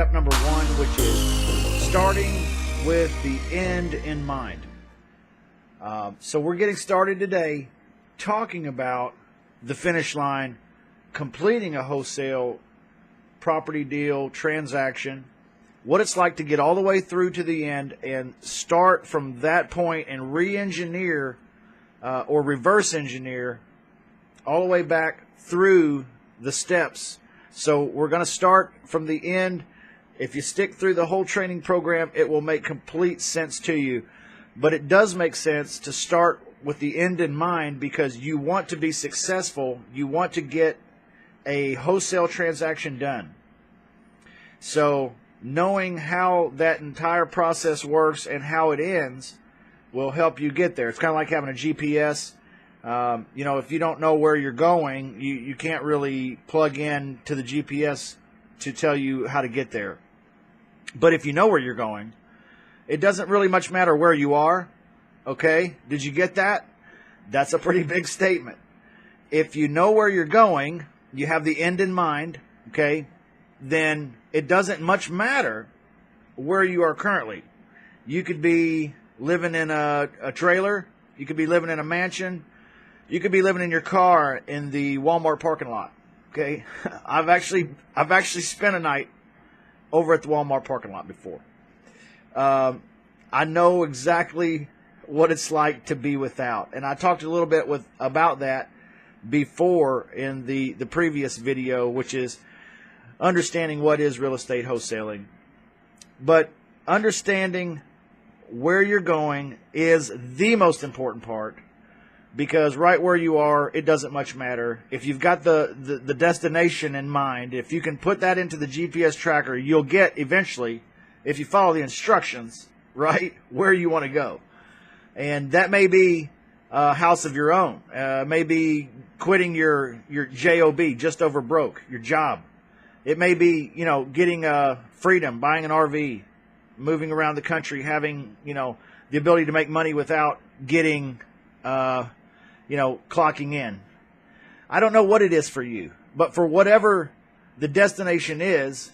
step number one, which is starting with the end in mind. So we're getting started today talking about the finish line, completing a wholesale property deal, transaction, what it's like to get all the way through to the end and start from that point and re-engineer or reverse engineer all the way back through the steps. So we're going to start from the end. If you stick through the whole training program, it will make complete sense to you. But it does make sense to start with the end in mind because you want to be successful. You want to get a wholesale transaction done. So knowing how that entire process works and how it ends will help you get there. It's kind of like having a GPS. If you don't know where you're going, you can't really plug in to the GPS to tell you how to get there. But if you know where you're going, it doesn't really much matter where you are. Okay? Did you get that? That's a pretty big statement. If you know where you're going, you have the end in mind, okay, then it doesn't much matter where you are currently. You could be living in a trailer. You could be living in a mansion. You could be living in your car in the Walmart parking lot. Okay, I've actually spent a night over at the Walmart parking lot before. I know exactly what it's like to be without, and I talked a little bit about that before in the previous video, which is understanding what is real estate wholesaling. But understanding where you're going is the most important part. Because right where you are, it doesn't much matter. If you've got the destination in mind, if you can put that into the GPS tracker, you'll get eventually, if you follow the instructions, right, where you want to go. And that may be a house of your own. Maybe quitting your job, just over broke, your job. It may be, getting freedom, buying an RV, moving around the country, having, the ability to make money without getting clocking in. I don't know what it is for you, but for whatever the destination is,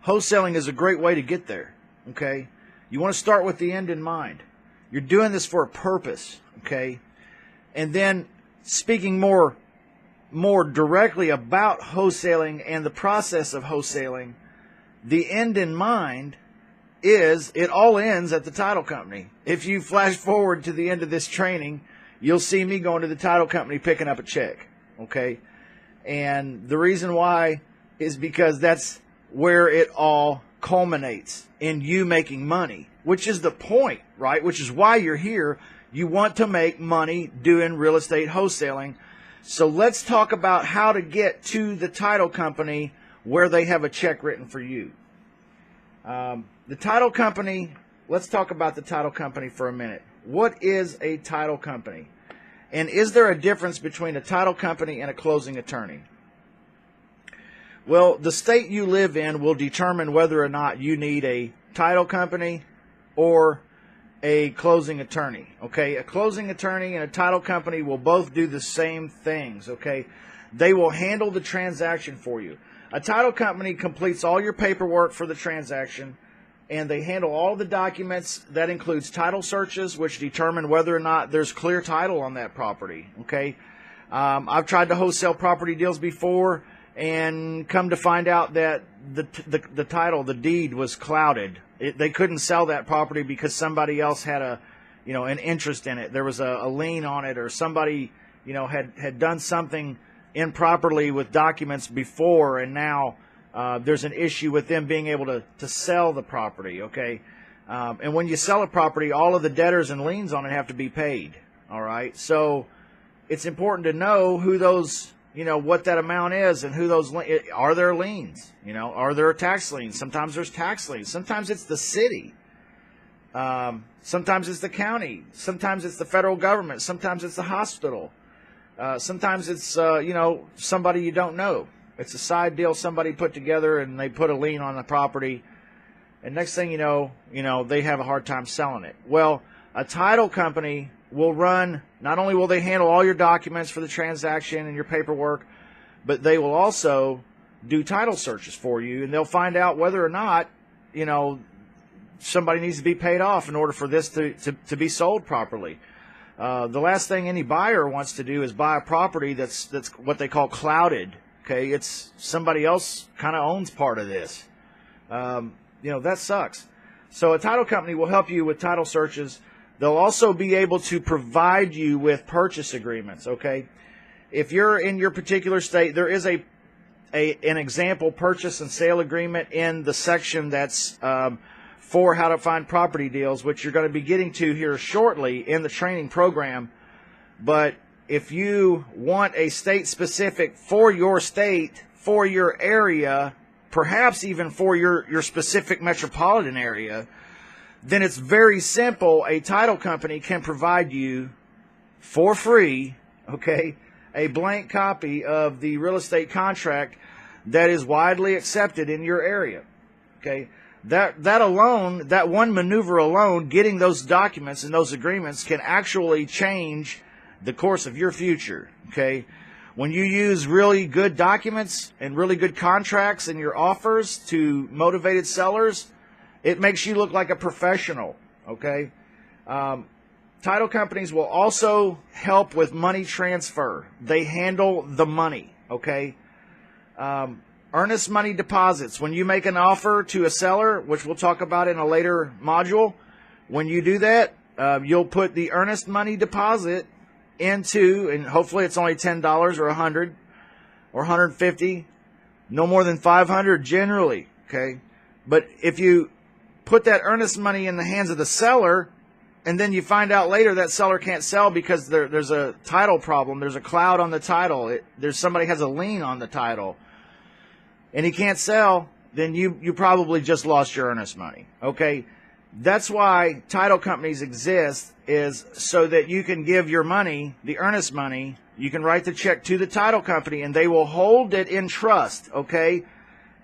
wholesaling is a great way to get there, okay? You want to start with the end in mind. You're doing this for a purpose, okay? And then speaking more directly about wholesaling and the process of wholesaling, the end in mind is it all ends at the title company. If you flash forward to the end of this training, you'll see me going to the title company picking up a check, okay? And the reason why is because that's where it all culminates, in you making money, which is the point, right? Which is why you're here. You want to make money doing real estate wholesaling. So let's talk about how to get to the title company where they have a check written for you. The title company, let's talk about the title company for a minute. What is a title company? And is there a difference between a title company and a closing attorney? Well, the state you live in will determine whether or not you need a title company or a closing attorney, okay? A closing attorney and a title company will both do the same things, okay? They will handle the transaction for you. A title company completes all your paperwork for the transaction, and they handle all the documents. That includes title searches, which determine whether or not there's clear title on that property, okay? I've tried to wholesale property deals before and come to find out that the title, the deed, was clouded. They couldn't sell that property because somebody else had an interest in it. There was a lien on it, or somebody, had done something improperly with documents before, and now there's an issue with them being able to sell the property, okay? And when you sell a property, all of the debtors and liens on it have to be paid, all right? So it's important to know who those, what that amount is, and who those, are there liens? Are there tax liens? Sometimes there's tax liens. Sometimes it's the city. Sometimes it's the county. Sometimes it's the federal government. Sometimes it's the hospital. Sometimes it's, somebody you don't know. It's a side deal somebody put together, and they put a lien on the property. And next thing you know, they have a hard time selling it. Well, a title company will run, not only will they handle all your documents for the transaction and your paperwork, but they will also do title searches for you, and they'll find out whether or not, somebody needs to be paid off in order for this to be sold properly. The last thing any buyer wants to do is buy a property that's what they call clouded. Okay, it's somebody else kind of owns part of this. That sucks. So a title company will help you with title searches. They'll also be able to provide you with purchase agreements. Okay, if you're in your particular state, there is an example purchase and sale agreement in the section that's for how to find property deals, which you're going to be getting to here shortly in the training program. But if you want a state specific for your state, for your area, perhaps even for your specific metropolitan area, then it's very simple. A title company can provide you for free, okay, a blank copy of the real estate contract that is widely accepted in your area. Okay, that alone, that one maneuver alone, getting those documents and those agreements can actually change the course of your future. Okay, when you use really good documents and really good contracts in your offers to motivated sellers, it makes you look like a professional. Okay, title companies will also help with money transfer. They handle the money. Okay. Earnest money deposits. When you make an offer to a seller, which we'll talk about in a later module, when you do that, you'll put the earnest money deposit into, and hopefully it's only $10 or $100 or $150, no more than $500 generally. Okay, but if you put that earnest money in the hands of the seller, and then you find out later that seller can't sell because there's a title problem, there's a cloud on the title, there's somebody has a lien on the title, and he can't sell, then you probably just lost your earnest money. Okay, that's why title companies exist, is so that you can give your money, the earnest money, you can write the check to the title company, and they will hold it in trust. Okay,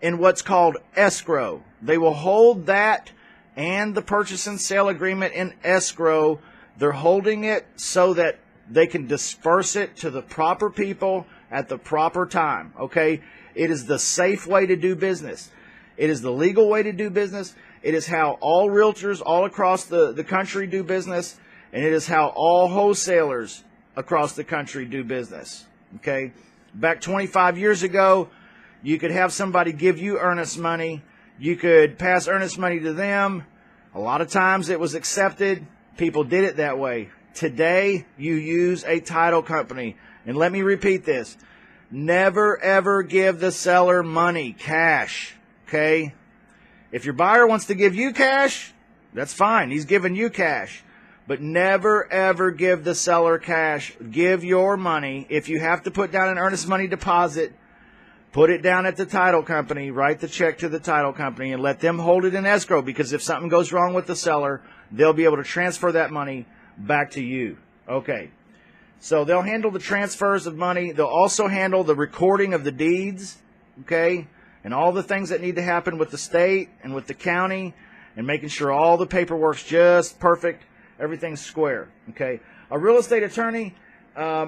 in what's called escrow. They will hold that and the purchase and sale agreement in escrow. They're holding it so that they can disperse it to the proper people at the proper time. Okay, it is the safe way to do business. It is the legal way to do business. It is how all realtors all across the country do business, and it is how all wholesalers across the country do business. Okay, back 25 years ago, you could have somebody give you earnest money. You could pass earnest money to them. A lot of times it was accepted. People did it that way. Today, you use a title company. And let me repeat this. Never, ever give the seller money, cash. Okay? If your buyer wants to give you cash, that's fine. He's giving you cash. But never, ever give the seller cash. Give your money. If you have to put down an earnest money deposit, put it down at the title company, write the check to the title company, and let them hold it in escrow, because if something goes wrong with the seller, they'll be able to transfer that money back to you. Okay. So they'll handle the transfers of money. They'll also handle the recording of the deeds, okay, and all the things that need to happen with the state and with the county, and making sure all the paperwork's just perfect, everything's square, okay. A real estate attorney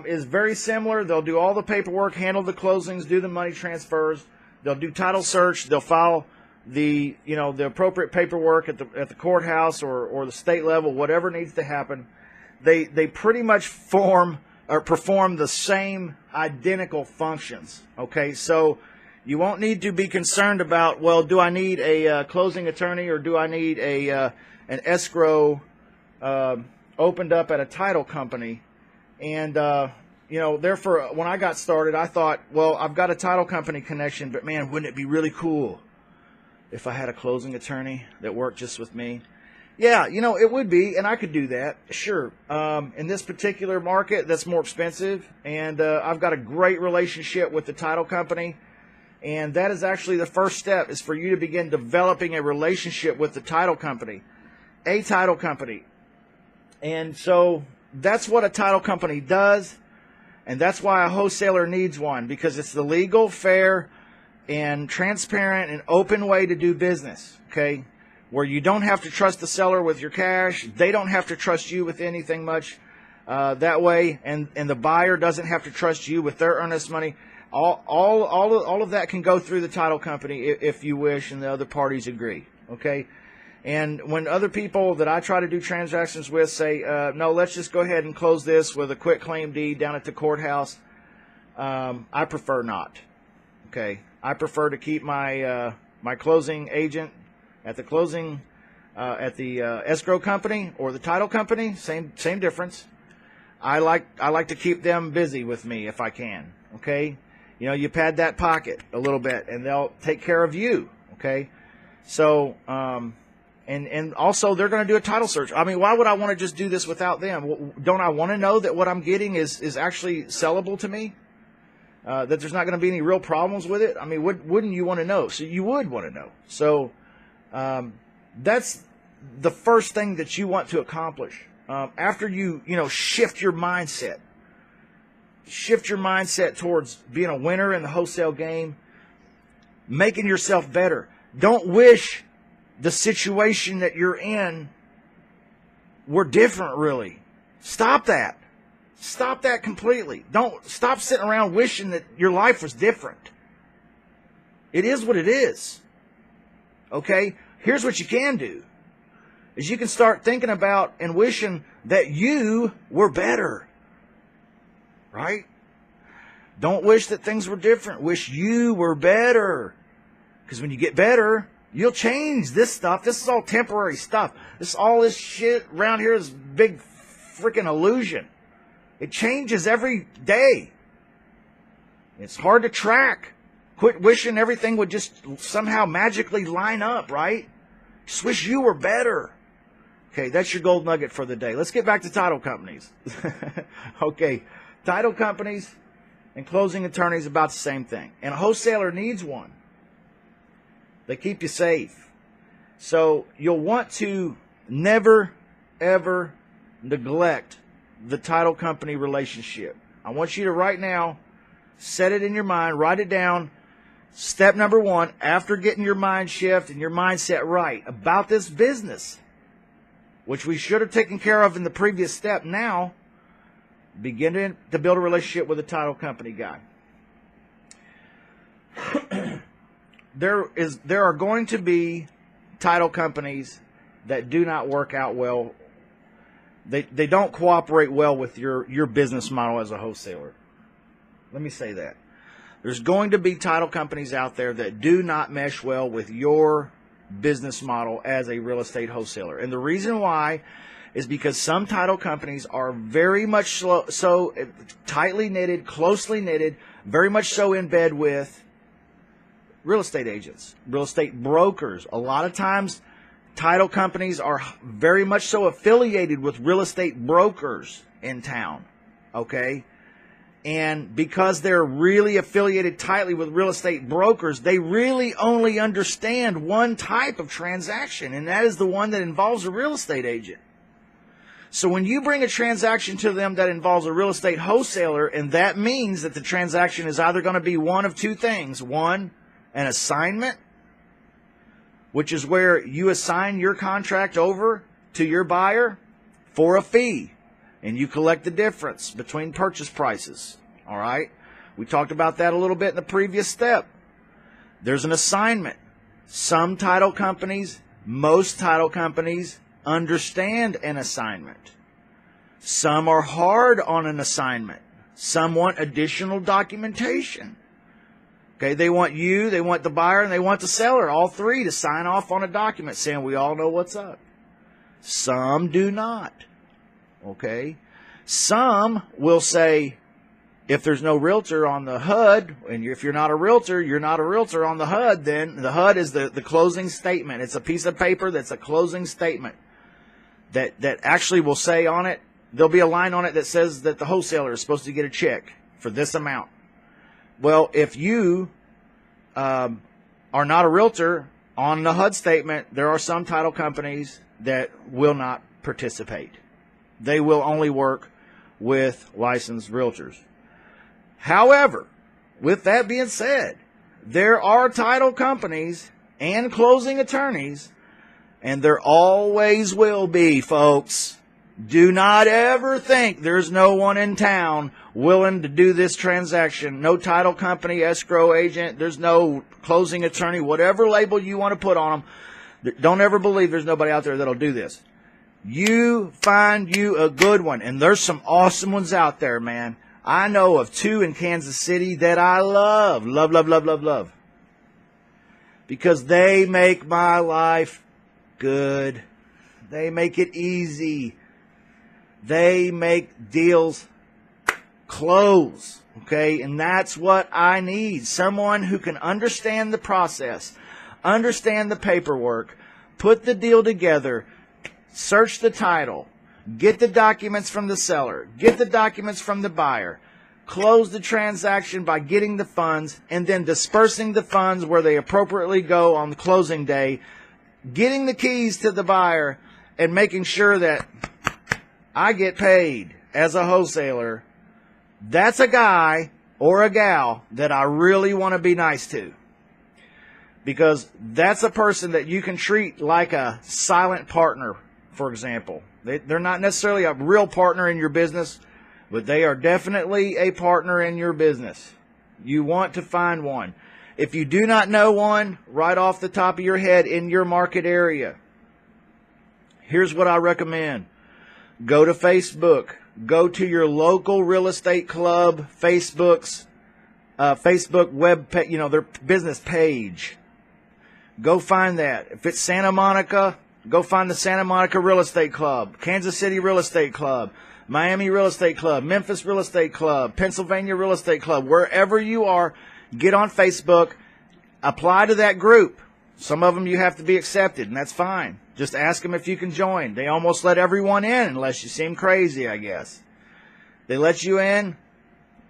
is very similar. They'll do all the paperwork, handle the closings, do the money transfers. They'll do title search. They'll file the appropriate paperwork at the courthouse or the state level, whatever needs to happen. They pretty much perform the same identical functions. Okay, so you won't need to be concerned about, well, do I need a closing attorney, or do I need an escrow opened up at a title company? And, therefore, when I got started, I thought, well, I've got a title company connection, but man, wouldn't it be really cool if I had a closing attorney that worked just with me? Yeah, it would be, and I could do that, sure. In this particular market, that's more expensive, and I've got a great relationship with the title company, and that is actually the first step, is for you to begin developing a relationship with the title company, a title company. And so that's what a title company does, and that's why a wholesaler needs one, because it's the legal, fair, and transparent and open way to do business, okay? Where you don't have to trust the seller with your cash. They don't have to trust you with anything much that way. And the buyer doesn't have to trust you with their earnest money. All of that can go through the title company if you wish, and the other parties agree. Okay. And when other people that I try to do transactions with say, no, let's just go ahead and close this with a quit claim deed down at the courthouse, I prefer not. Okay, I prefer to keep my my closing agent at the closing at the escrow company or the title company. Same difference. I like to keep them busy with me if I can. Okay, you know, you pad that pocket a little bit, and they'll take care of you. Okay, so and also they're going to do a title search. I mean, why would I want to just do this without them? Don't I want to know that what I'm getting is actually sellable to me? That there's not going to be any real problems with it? I mean, wouldn't you want to know? So you would want to know. So that's the first thing that you want to accomplish. After you shift your mindset. Shift your mindset towards being a winner in the wholesale game. Making yourself better. Don't wish the situation that you're in were different, really. Stop that. Stop that completely. Don't stop sitting around wishing that your life was different. It is what it is. Okay? Here's what you can do. Is you can start thinking about and wishing that you were better. Right? Don't wish that things were different. Wish you were better. Because when you get better, you'll change this stuff. This is all temporary stuff. All this shit around here is big freaking illusion. It changes every day. It's hard to track. Quit wishing everything would just somehow magically line up, right? Just wish you were better. Okay, that's your gold nugget for the day. Let's get back to title companies. Okay, title companies and closing attorneys about the same thing. And a wholesaler needs one. They keep you safe. So you'll want to never, ever neglect the title company relationship. I want you to right now set it in your mind, write it down. Step number 1, after getting your mind shift and your mindset right about this business, which we should have taken care of in the previous step, now begin to build a relationship with a title company guy. There are going to be title companies that do not work out well. They don't cooperate well with your business model as a wholesaler. Let me say that. There's going to be title companies out there that do not mesh well with your business model as a real estate wholesaler. And the reason why is because some title companies are very much so tightly knitted, closely knitted, very much so in bed with real estate agents, real estate brokers. A lot of times, title companies are very much so affiliated with real estate brokers in town, okay? And because they're really affiliated tightly with real estate brokers, they really only understand one type of transaction, and that is the one that involves a real estate agent. So when you bring a transaction to them that involves a real estate wholesaler, and that means that the transaction is either going to be one of two things. One, an assignment, which is where you assign your contract over to your buyer for a fee, and you collect the difference between purchase prices. All right? We talked about that a little bit in the previous step. There's an assignment. Some title companies, most title companies, understand an assignment. Some are hard on an assignment. Some want additional documentation. Okay, they want you, they want the buyer, and they want the seller, all three, to sign off on a document saying we all know what's up. Some do not. Okay? Some will say, if there's no realtor on the HUD, and if you're not a realtor, you're not a realtor on the HUD, then the HUD is the closing statement. It's a piece of paper that's a closing statement that actually will say on it, there'll be a line on it that says that the wholesaler is supposed to get a check for this amount. Well, if you are not a realtor, on the HUD statement, there are some title companies that will not participate. They will only work with licensed realtors. However, with that being said, there are title companies and closing attorneys, and there always will be, folks. Do not ever think there's no one in town willing to do this transaction. No title company, escrow agent. There's no closing attorney, whatever label you want to put on them. Don't ever believe there's nobody out there that'll do this. You find you a good one. And there's some awesome ones out there, man. I know of 2 in Kansas City that I love. Love, love, love, love, love. Because they make my life good. They make it easy. They make deals close. Okay? And that's what I need. Someone who can understand the process, understand the paperwork, put the deal together, search the title, get the documents from the seller, get the documents from the buyer, close the transaction by getting the funds, and then dispersing the funds where they appropriately go on the closing day, getting the keys to the buyer, and making sure that I get paid as a wholesaler. That's a guy or a gal that I really want to be nice to. Because that's a person that you can treat like a silent partner, for example. They're not necessarily a real partner in your business, but they are definitely a partner in your business. You want to find one. If you do not know one right off the top of your head in your market area, here's what I recommend. Go to Facebook. Go to your local real estate club, Facebook web, their business page. Go find that. If it's Santa Monica, go find the Santa Monica Real Estate Club, Kansas City Real Estate Club, Miami Real Estate Club, Memphis Real Estate Club, Pennsylvania Real Estate Club. Wherever you are, get on Facebook, apply to that group. Some of them you have to be accepted, and that's fine. Just ask them if you can join. They almost let everyone in unless you seem crazy, I guess. They let you in.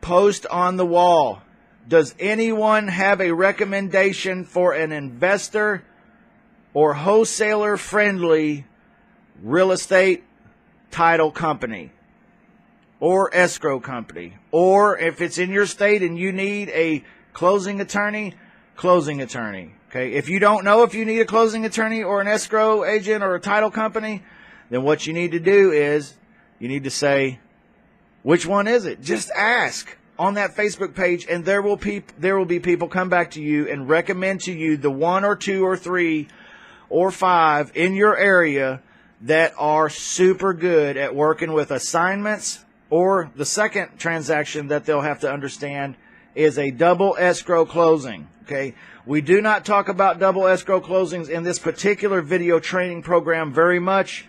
Post on the wall. Does anyone have a recommendation for an investor or wholesaler-friendly real estate title company or escrow company? Or if it's in your state and you need a closing attorney, closing attorney. Okay, if you don't know if you need a closing attorney or an escrow agent or a title company, then what you need to do is you need to say, which one is it? Just ask on that Facebook page, and there will be people come back to you and recommend to you the 1 or 2 or 3 or 5 in your area that are super good at working with assignments. Or the second transaction that they'll have to understand is a double escrow closing. Okay, we do not talk about double escrow closings in this particular video training program very much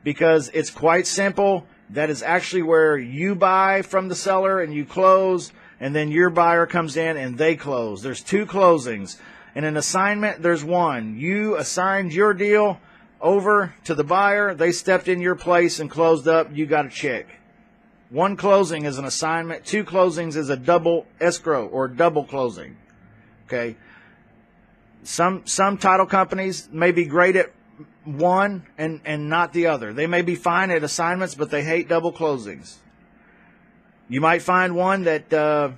because it's quite simple. That is actually where you buy from the seller and you close, and then your buyer comes in and they close. There's 2 closings. In an assignment, there's 1. You assigned your deal over to the buyer. They stepped in your place and closed up. You got a check. 1 closing is an assignment. 2 closings is a double escrow or double closing. Okay. Some title companies may be great at one and not the other. They may be fine at assignments, but they hate double closings. You might find one that,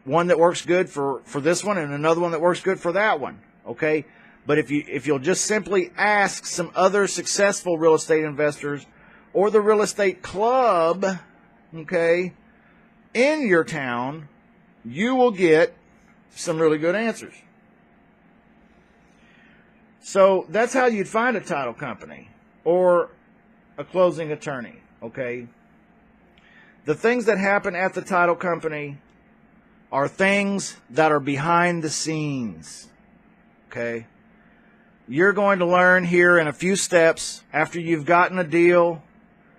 one that works good for this one and another one that works good for that one. Okay. But if you'll just simply ask some other successful real estate investors or the real estate club, okay, in your town, you will get some really good answers. So that's how you'd find a title company or a closing attorney, okay? The things that happen at the title company are things that are behind the scenes, okay? You're going to learn here in a few steps after you've gotten a deal,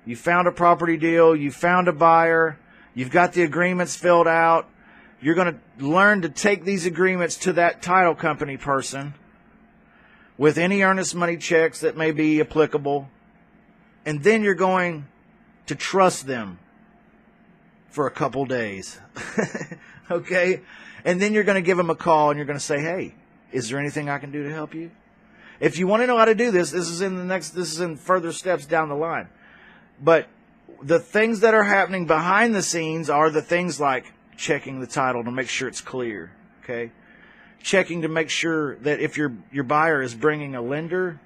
you found a property deal, you found a buyer, you've got the agreements filled out. You're going to learn to take these agreements to that title company person with any earnest money checks that may be applicable. And then you're going to trust them for a couple days. Okay? And then you're going to give them a call and you're going to say, hey, is there anything I can do to help you? If you want to know how to do this, this is in further steps down the line. But the things that are happening behind the scenes are the things like checking the title to make sure it's clear. Okay? Checking to make sure that if your buyer is bringing a lender,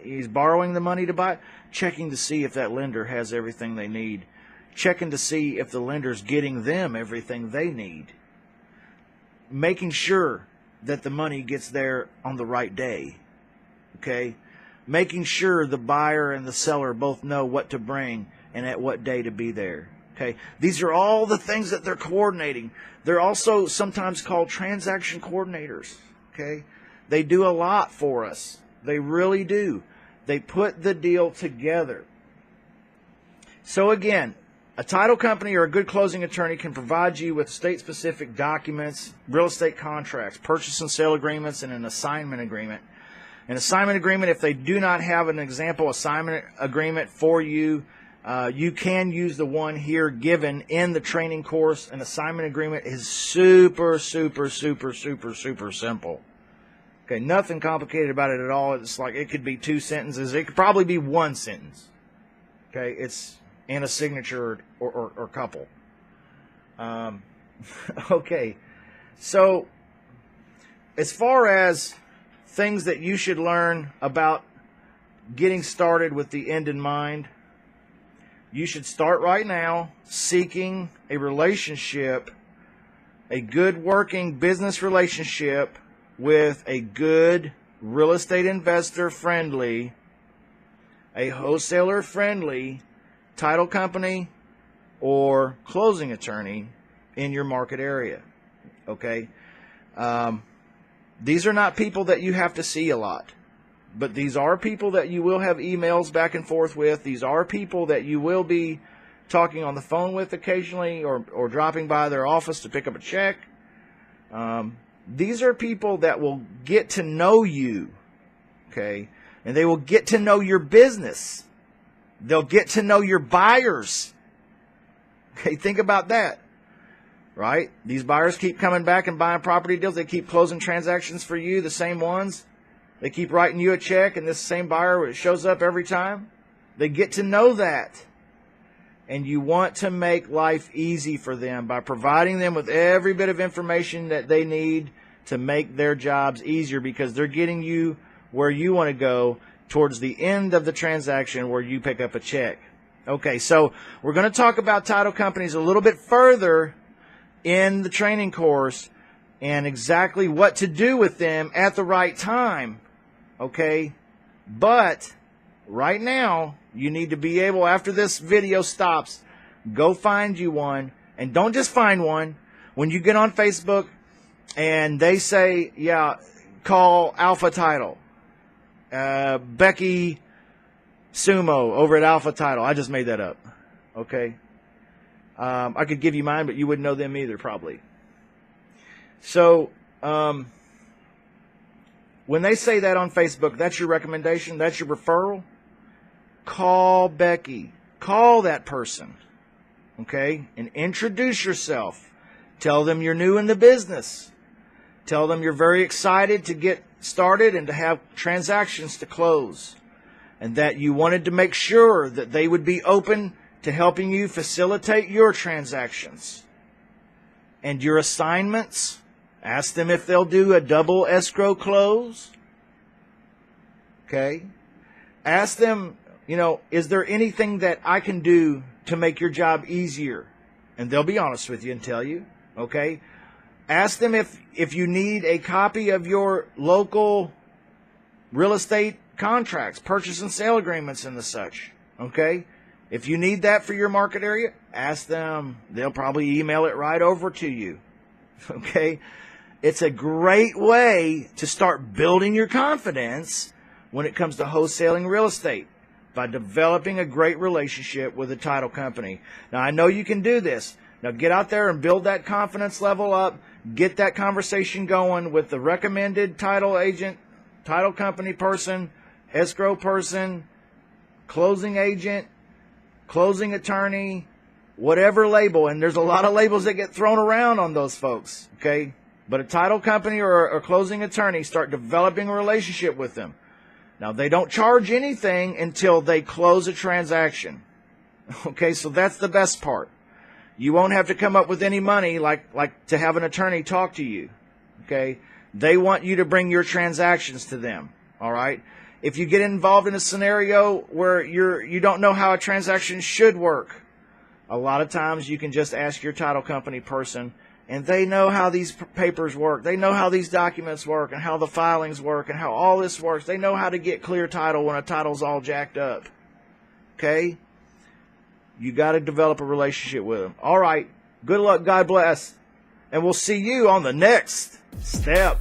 he's borrowing the money to buy, checking to see if that lender has everything they need. checking to see if the lender's getting them everything they need, making sure that the money gets there on the right day, okay? Making sure the buyer and the seller both know what to bring and at what day to be there, okay? These are all the things that they're coordinating. They're also sometimes called transaction coordinators, okay? They do a lot for us. They really do. They put the deal together. So again, a title company or a good closing attorney can provide you with state-specific documents, real estate contracts, purchase and sale agreements, and an assignment agreement. An assignment agreement, if they do not have an example assignment agreement for you, you can use the one here given in the training course. An assignment agreement is super, super, super, super, super simple. Okay, nothing complicated about it at all. It's like it could be 2 sentences. It could probably be 1 sentence. Okay, it's in a signature or couple. Okay, so as far as things that you should learn about getting started with the end in mind, you should start right now seeking a relationship, a good working business relationship with a good real estate investor friendly, a wholesaler friendly title company or closing attorney in your market area. Okay? These are not people that you have to see a lot, but these are people that you will have emails back and forth with. These are people that you will be talking on the phone with occasionally or dropping by their office to pick up a check. These are people that will get to know you, okay? And they will get to know your business. They'll get to know your buyers. Okay, think about that, right? These buyers keep coming back and buying property deals. They keep closing transactions for you, the same ones. They keep writing you a check, and this same buyer shows up every time. They get to know that. And you want to make life easy for them by providing them with every bit of information that they need to make their jobs easier, because they're getting you where you want to go towards the end of the transaction where you pick up a check. Okay, so we're going to talk about title companies a little bit further in the training course and exactly what to do with them at the right time. Okay, but right now, you need to be able, after this video stops, go find you one. And don't just find one. When you get on Facebook and they say, yeah, call Alpha Title, Becky Sumo over at Alpha Title. I just made that up. Okay. I could give you mine, but you wouldn't know them either, probably. So, when they say that on Facebook, that's your recommendation, that's your referral. Call Becky. Call that person. Okay? And introduce yourself. Tell them you're new in the business. Tell them you're very excited to get started and to have transactions to close. And that you wanted to make sure that they would be open to helping you facilitate your transactions. And your assignments. Ask them if they'll do a double escrow close. Okay? Ask them, you know, is there anything that I can do to make your job easier? And they'll be honest with you and tell you, okay? Ask them if you need a copy of your local real estate contracts, purchase and sale agreements and the such, okay? If you need that for your market area, ask them. They'll probably email it right over to you, okay? It's a great way to start building your confidence when it comes to wholesaling real estate, by developing a great relationship with a title company. Now, I know you can do this. Now, get out there and build that confidence level up. Get that conversation going with the recommended title agent, title company person, escrow person, closing agent, closing attorney, whatever label. And there's a lot of labels that get thrown around on those folks, okay? But a title company or a closing attorney, start developing a relationship with them. Now, they don't charge anything until they close a transaction. Okay, so that's the best part. You won't have to come up with any money like to have an attorney talk to you. Okay? They want you to bring your transactions to them. All right? If you get involved in a scenario where you don't know how a transaction should work, A lot of times you can just ask your title company person, and they know how these papers work. They know how these documents work and how the filings work and how all this works. They know how to get clear title when a title's all jacked up. Okay? You got to develop a relationship with them. All right. Good luck. God bless. And we'll see you on the next step.